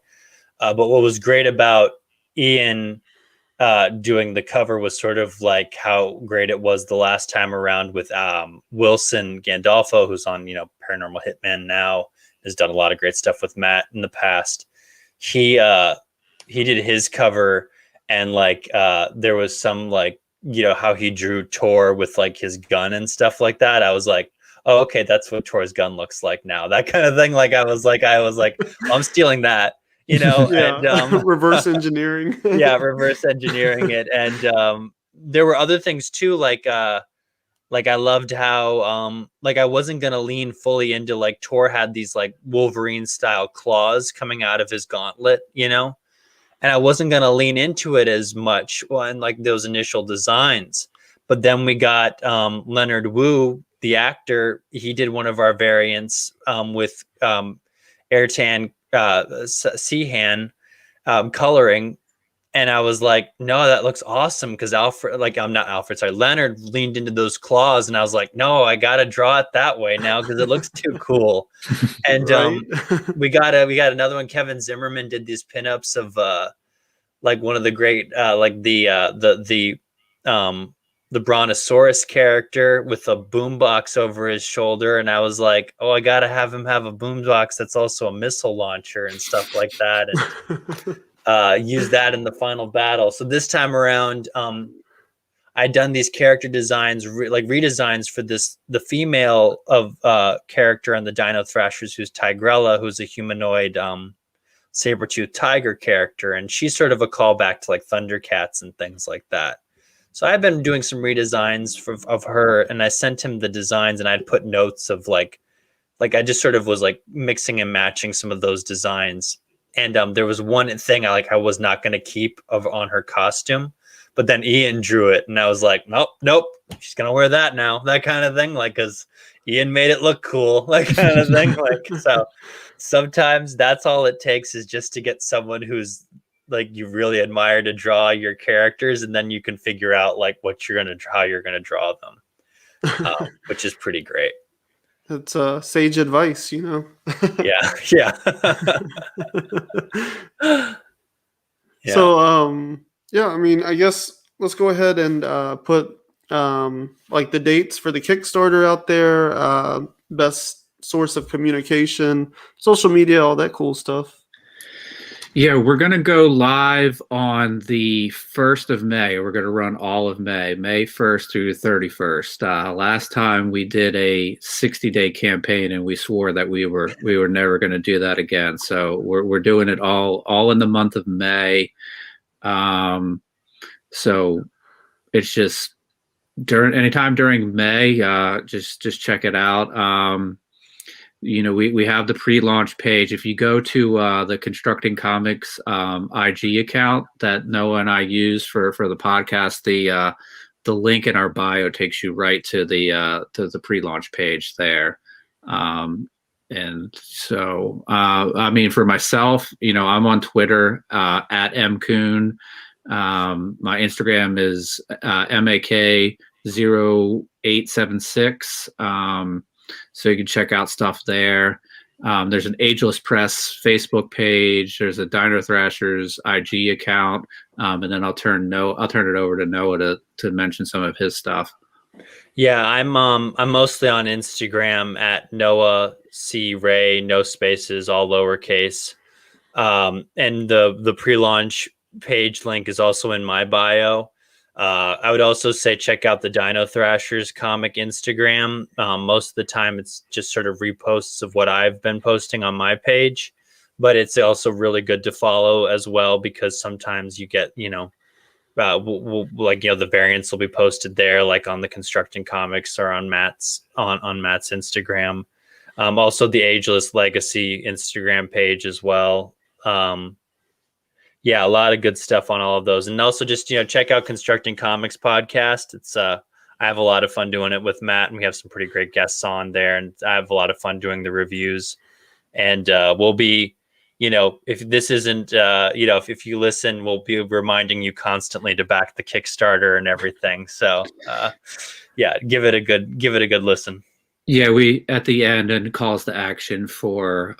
But what was great about Ian doing the cover was sort of like how great it was the last time around with Wilson Gandolfo, who's on, you know, Paranormal Hitman now, has done a lot of great stuff with Matt in the past. He did his cover, and like there was some like, you know, how he drew Tor with like his gun and stuff like that. I was like, oh, okay, that's what Tor's gun looks like now, that kind of thing. Like I was like, I'm stealing that, you know. Yeah. And reverse engineering. yeah, reverse engineering it. And there were other things too, like I loved how like I wasn't gonna lean fully into like Tor had these like Wolverine style claws coming out of his gauntlet, you know, and I wasn't gonna lean into it as much in like those initial designs. But then we got Leonard Wu, the actor. He did one of our variants with Airtan Sehan coloring. And I was like, no, that looks awesome. Because Leonard leaned into those claws, and I was like, no, I got to draw it that way now because it looks too cool. And Right. we got another one. Kevin Zimmerman did these pinups of like one of the great like the Brontosaurus character with a boombox over his shoulder. And I was like, oh, I got to have him have a boombox that's also a missile launcher and stuff like that. And use that in the final battle. So this time around, I'd done these character designs, redesigns for the female of character on the Dino Thrashers, who's Tigrella, who's a humanoid saber-toothed tiger character. And she's sort of a callback to like Thundercats and things like that. So I've been doing some redesigns of her, and I sent him the designs, and I'd put notes of like I just sort of was like mixing and matching some of those designs. And there was one thing I was not going to keep on her costume, but then Ian drew it, and I was like, nope, she's going to wear that now, that kind of thing, like, because Ian made it look cool, like kind of thing. Like, so sometimes that's all it takes, is just to get someone who's like you really admire to draw your characters, and then you can figure out like what you're gonna how you're gonna draw them, which is pretty great. It's sage advice, you know. Yeah, yeah. Yeah. So yeah, I mean, I guess let's go ahead and put like the dates for the Kickstarter out there, best source of communication, social media, all that cool stuff. Yeah, we're going to go live on the 1st of May. We're going to run all of May, May 1st through the 31st. Last time we did a 60-day campaign, and we swore that we were never going to do that again. So we're doing it all in the month of May. So it's just anytime during May, just check it out. You know, we have the pre-launch page. If you go to the Constructing Comics IG account that Noah and I use for the podcast, the link in our bio takes you right to the pre-launch page there. And so, I mean, for myself, you know, I'm on Twitter at mkund. My Instagram is mak0876. So you can check out stuff there. There's an Ageless Press Facebook page. There's a Dino Thrashers IG account, and then I'll turn it over to Noah to mention some of his stuff. Yeah, I'm mostly on Instagram at Noah C Ray, no spaces, all lowercase. And the pre-launch page link is also in my bio. I would also say check out the Dino Thrashers comic Instagram. Most of the time it's just sort of reposts of what I've been posting on my page, but it's also really good to follow as well, because sometimes you get, you know, like, you know, the variants will be posted there, like on the Constructing Comics or on Matt's Instagram. Also the Ageless Legacy Instagram page as well. Yeah, a lot of good stuff on all of those. And also just, you know, check out Constructing Comics podcast. It's I have a lot of fun doing it with Matt, and we have some pretty great guests on there, and I have a lot of fun doing the reviews. And we'll be, you know, if this isn't, you know, if you listen, we'll be reminding you constantly to back the Kickstarter and everything. So yeah, give it a good listen. Yeah, we at the end and calls to action for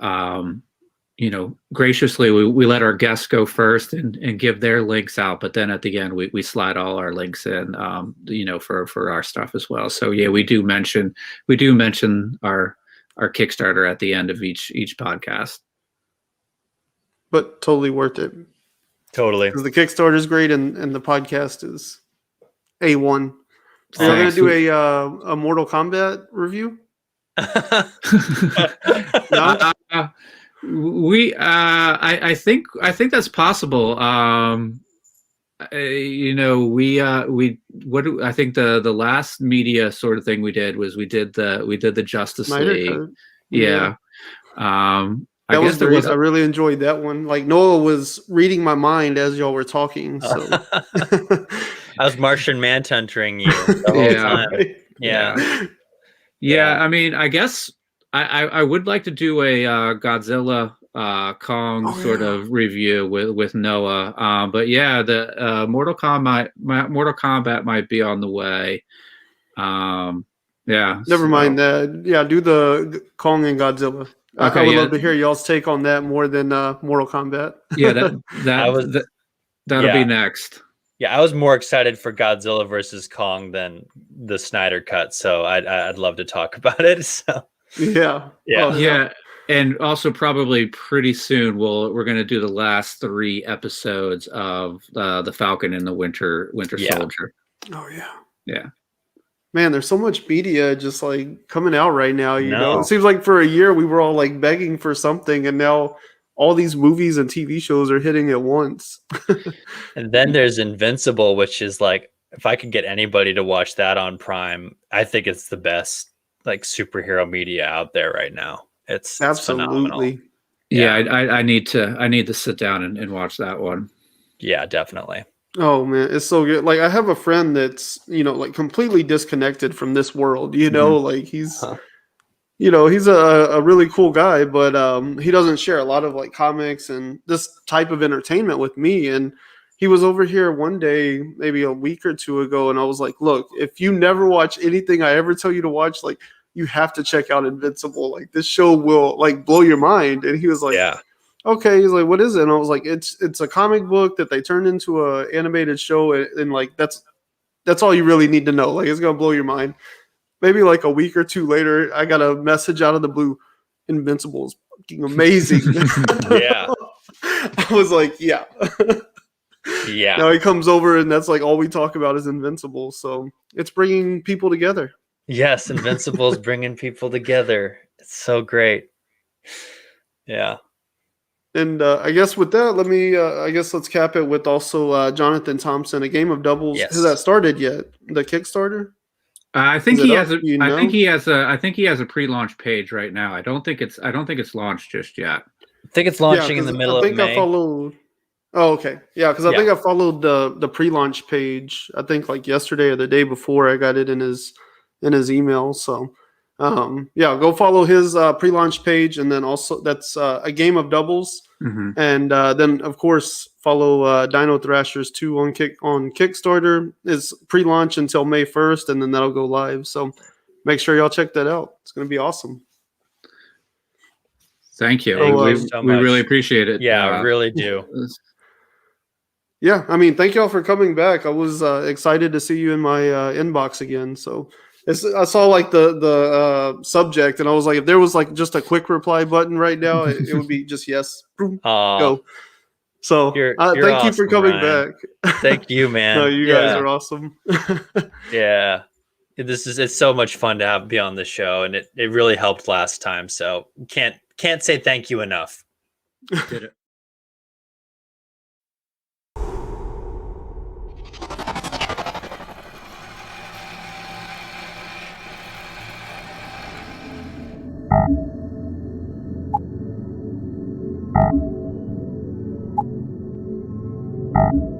you know, graciously we let our guests go first and give their links out, but then at the end we slide all our links in, you know, for our stuff as well. So yeah, we do mention our Kickstarter at the end of each podcast. But totally worth it. Totally. Because the Kickstarter is great, and the podcast is A1. So you're going to do a Mortal Kombat review? No? I think that's possible. You know, I think the last media sort of thing we did was we did the Justice League. Yeah. That was great. I really enjoyed that one. Like, Noah was reading my mind as y'all were talking. So I was Martian Manhuntering you the whole time. Yeah. I mean, I guess I would like to do a Godzilla Kong sort of review with Noah. But yeah, the Mortal Kombat might be on the way. Yeah. Never mind that. Yeah, do the Kong and Godzilla. Okay, I would love to hear y'all's take on that more than Mortal Kombat. Yeah, that'll be next. Yeah, I was more excited for Godzilla versus Kong than the Snyder cut, so I'd love to talk about it. So yeah. And also probably pretty soon we're going to do the last 3 episodes of the Falcon and the Winter Soldier. Oh yeah. Man, there's so much media just like coming out right now. You know, it seems like for a year we were all like begging for something, and now all these movies and TV shows are hitting at once. And then there's Invincible, which is like, if I could get anybody to watch that on Prime, I think it's the best like superhero media out there right now. It's absolutely phenomenal. Yeah, I need to sit down and watch that one. Yeah, definitely. Oh man, it's so good. Like, I have a friend that's, you know, like completely disconnected from this world, you know, like he's you know, he's a really cool guy, but he doesn't share a lot of like comics and this type of entertainment with me. And he was over here one day, maybe a week or two ago, and I was like, look, if you never watch anything I ever tell you to watch, like you have to check out Invincible. Like this show will like blow your mind. And he was like, Yeah. okay. He's like, what is it? And I was like, it's a comic book that they turned into a animated show, and like that's all you really need to know. Like it's gonna blow your mind. Maybe like a week or two later, I got a message out of the blue. Invincible is fucking amazing. Yeah. I was like, yeah. Yeah. Now he comes over and that's like all we talk about is Invincible. So it's bringing people together. Yes, Invincible's bringing people together. It's so great. Yeah. And I guess with that, let's cap it with also Jonathan Thompson, A Game of Doubles. Yes. Has that started yet? The Kickstarter? I think Is he it has up? a. Do you I know? think he has a. I think he has a pre-launch page right now. I don't think it's launched just yet. I think it's launching in 'cause the middle I of think May. I followed. Oh, okay. Yeah, because I Yeah. think I followed the pre-launch page. I think like yesterday or the day before. I got it in his email. So, yeah, go follow his pre-launch page, and then also that's A Game of Doubles, Hmm. and then of course follow Dino Thrashers 2 on Kickstarter. It's pre-launch until May 1st, and then that'll go live. So make sure y'all check that out. It's gonna be awesome. Thank you. Thank you so we much. really appreciate it. Yeah, I really do. Yeah, I mean, thank y'all for coming back. I was excited to see you in my inbox again. So I saw like the subject, and I was like, if there was like just a quick reply button right now, it would be just yes, boom, go. So You're thank you for awesome, coming Ryan. back. Thank you, man. No, you guys are awesome. Yeah. It's so much fun to be on the show, and it really helped last time. So can't say thank you enough. Did it. You